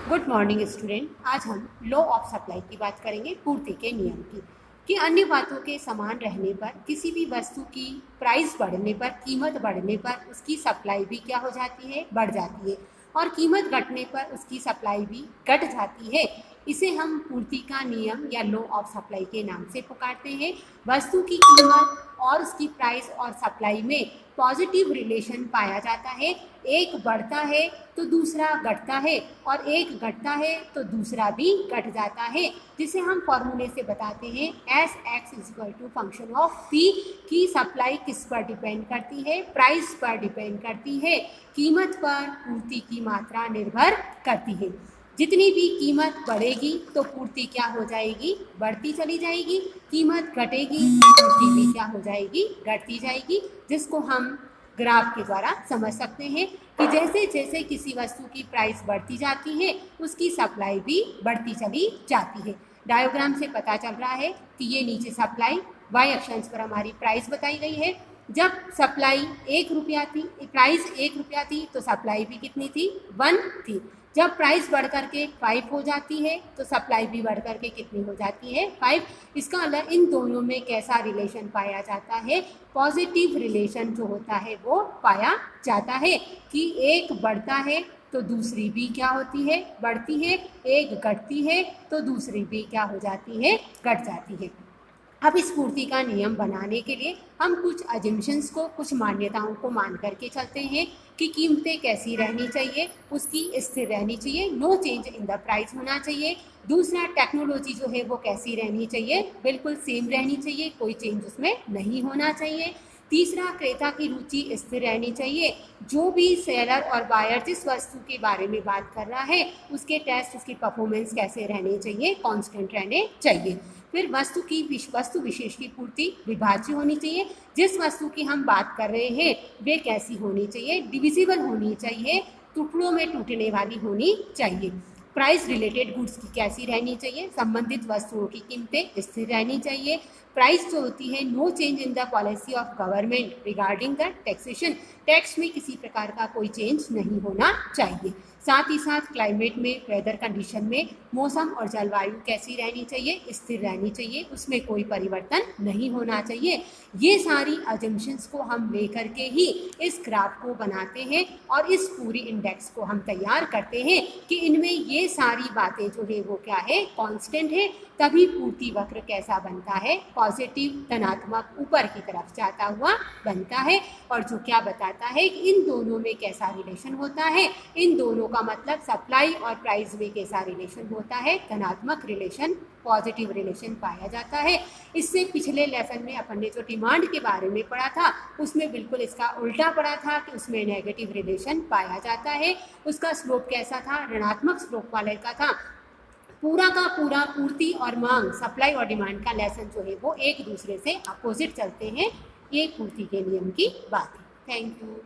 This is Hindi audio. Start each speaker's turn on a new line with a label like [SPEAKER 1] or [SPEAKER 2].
[SPEAKER 1] Good morning student. आज हम लॉ ऑफ सप्लाई की बात करेंगे, पूर्ति के नियम की। कि अन्य बातों के समान रहने पर किसी भी वस्तु की प्राइस बढ़ने पर, कीमत बढ़ने पर उसकी सप्लाई भी क्या हो जाती है, बढ़ जाती है, और कीमत घटने पर उसकी सप्लाई भी घट जाती है। इसे हम पूर्ति का नियम या लॉ ऑफ सप्लाई के नाम से पुकारते हैं। वस्तु की कीमत और उसकी प्राइस और सप्लाई में पॉजिटिव रिलेशन पाया जाता है। एक बढ़ता है तो दूसरा घटता है, और एक घटता है तो दूसरा भी घट जाता है, जिसे हम फॉर्मूले से बताते हैं S X equal to function of P. की सप्लाई किस पर डिपेंड करती है, प्राइस पर डिपेंड करती है, कीमत पर पूर्ति की मात्रा निर्भर करती है। जितनी भी कीमत बढ़ेगी तो पूर्ति क्या हो जाएगी, बढ़ती चली जाएगी। कीमत घटेगी तो पूर्ति भी क्या हो जाएगी, घटती जाएगी, जिसको हम ग्राफ के द्वारा समझ सकते हैं कि जैसे जैसे किसी वस्तु की प्राइस बढ़ती जाती है उसकी सप्लाई भी बढ़ती चली जाती है। डायग्राम से पता चल रहा है कि ये नीचे सप्लाई, वाई अक्षांश पर हमारी प्राइस बताई गई है। जब सप्लाई 1 रुपया थी, प्राइस 1 रुपया थी तो सप्लाई भी कितनी थी, 1 थी। जब प्राइस बढ़ करके 5 हो जाती है तो सप्लाई भी बढ़ करके कितनी हो जाती है, 5। इसका मतलब इन दोनों में कैसा रिलेशन पाया जाता है, पॉजिटिव रिलेशन जो होता है वो पाया जाता है कि एक बढ़ता है तो दूसरी भी क्या होती है, बढ़ती है, एक घटती है तो दूसरी भी क्या हो जाती है, घट जाती है। अब इस पूर्ति का नियम बनाने के लिए हम कुछ अजम्पशंस को, कुछ मान्यताओं को मान करके चलते हैं कि कीमतें कैसी रहनी चाहिए, उसकी स्थिर रहनी चाहिए, no change in the price होना चाहिए। दूसरा, टेक्नोलॉजी जो है वो कैसी रहनी चाहिए, बिल्कुल सेम रहनी चाहिए, कोई चेंज उसमें नहीं होना चाहिए। तीसरा, क्रेता की रुचि स्थिर रहनी चाहिए। जो भी सेलर और बायर जिस वस्तु के बारे में बात कर रहा है उसके टेस्ट, उसकी परफॉर्मेंस कैसे रहने चाहिए, कांस्टेंट रहने चाहिए। फिर वस्तु विशेष की पूर्ति विभाज्य होनी चाहिए। जिस वस्तु की हम बात कर रहे हैं वे कैसी होनी चाहिए, डिविजिबल होनी चाहिए, टुकड़ों में टूटने वाली होनी चाहिए। प्राइस रिलेटेड गुड्स की कैसी रहनी चाहिए, संबंधित वस्तुओं की कीमतें स्थिर रहनी चाहिए। प्राइस जो होती है, no change in the policy of government regarding the taxation, tax में किसी प्रकार का कोई चेंज नहीं होना चाहिए। साथ ही साथ क्लाइमेट में, वेदर कंडीशन में, मौसम और जलवायु कैसी रहनी चाहिए, स्थिर रहनी चाहिए, उसमें कोई परिवर्तन नहीं होना चाहिए। ये सारी अजम्पशंस को हम लेकर के ही इस ग्राफ को बनाते हैं और इस पूरी इंडेक्स को हम तैयार करते हैं कि इनमें ये सारी बातें जो है वो क्या है, कांस्टेंट है। तभी पूर्ति वक्र कैसा बनता है, पॉजिटिव, धनात्मक, ऊपर की तरफ जाता हुआ बनता है। और जो क्या बताता है कि इन दोनों में कैसा रिलेशन होता है, इन दोनों का मतलब सप्लाई और प्राइस में कैसा रिलेशन होता है, धनात्मक रिलेशन, पॉजिटिव रिलेशन पाया जाता है। इससे पिछले लेसन में अपन ने जो डिमांड के बारे में पढ़ा था उसमें बिल्कुल इसका उल्टा पड़ा था कि उसमें नेगेटिव रिलेशन पाया जाता है। उसका स्लोप कैसा था, ऋणात्मक स्लोप वाले का था। पूरा का पूरा पूर्ति और मांग, सप्लाई और डिमांड का लेसन जो है वो एक दूसरे से अपोजिट चलते हैं। ये पूर्ति के नियम की बात है। Thank you.